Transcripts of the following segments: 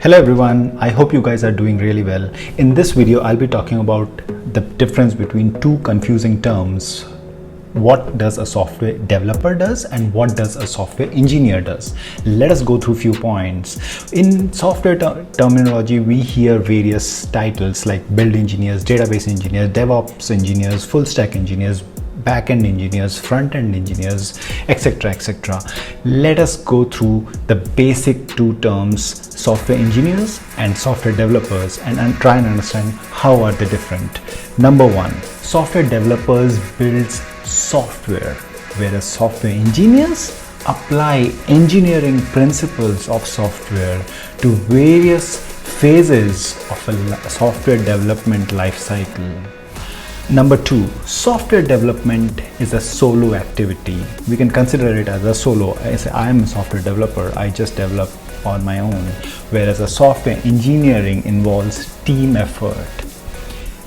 Hello everyone, I hope you guys are doing really well. In this video, I'll be talking about the difference between two confusing terms. What does a software developer does and what does a software engineer does. Let us go through a few points. In software terminology, we hear various titles like build engineers, database engineers, DevOps engineers, full stack engineers, back-end engineers, front-end engineers, etc, etc. Let us go through the basic two terms, software engineers and software developers, and try and understand how are they different. Number one, software developers builds software, whereas software engineers apply engineering principles of software to various phases of a software development life cycle. Number two, software development is a solo activity. We can consider it as a solo. I am a software developer, I just develop on my own, whereas a software engineering involves team effort.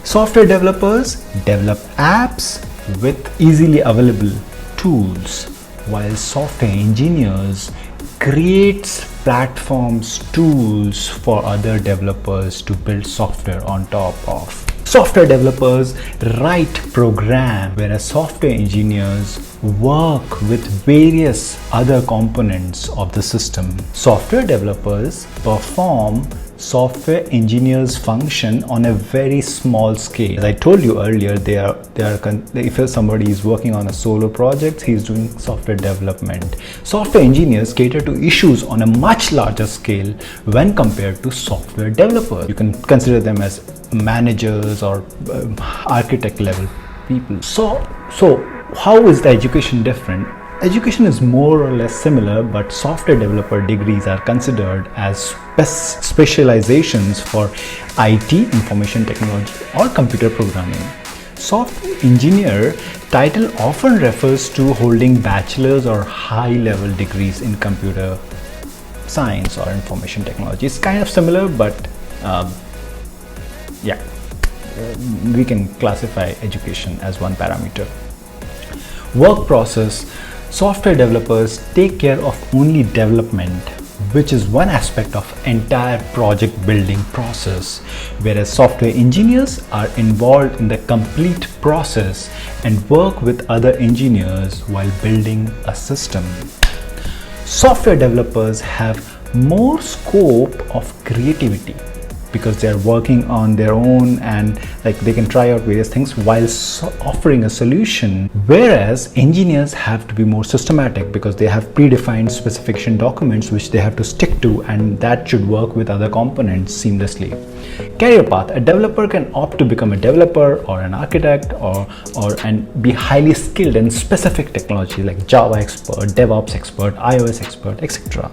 Software developers develop apps with easily available tools, while software engineers creates platforms, tools for other developers to build software on top of. Software developers write programs, whereas software engineers work with various other components of the system. Software developers perform software engineers function on a very small scale. As I told you earlier, if somebody is working on a solo project, he is doing software development. Software engineers cater to issues on a much larger scale when compared to software developers. You can consider them as managers or architect level people. So how is the education different? Education is more or less similar, but software developer degrees are considered as specializations for IT, information technology, or computer programming. Software engineer title often refers to holding bachelor's or high-level degrees in computer science or information technology. It's kind of similar, but yeah, we can classify education as one parameter. Work process. Software developers take care of only development, which is one aspect of entire project building process, whereas software engineers are involved in the complete process and work with other engineers while building a system. Software developers have more scope of creativity because they are working on their own and they can try out various things while offering a solution, whereas engineers have to be more systematic because they have predefined specification documents which they have to stick to, and that should work with other components seamlessly. Career path. A developer can opt to become a developer or an architect and be highly skilled in specific technology like Java expert, DevOps expert, iOS expert, etc.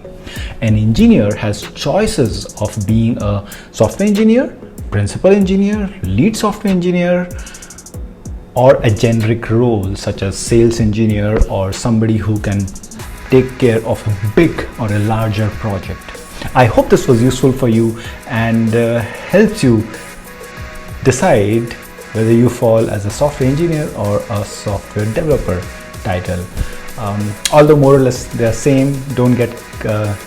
An engineer has choices of being a software engineer, principal engineer, lead software engineer, or a generic role such as sales engineer or somebody who can take care of a big or a larger project. I hope this was useful for you and helps you decide whether you fall as a software engineer or a software developer title. Although more or less they're same, don't get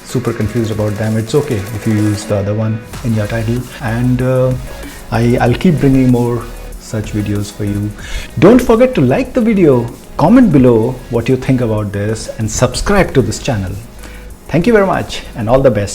super confused about them. It's okay if you use the other one in your title, and I'll keep bringing more such videos for you. Don't forget to like the video, comment below what you think about this, and subscribe to this channel. Thank you very much and all the best.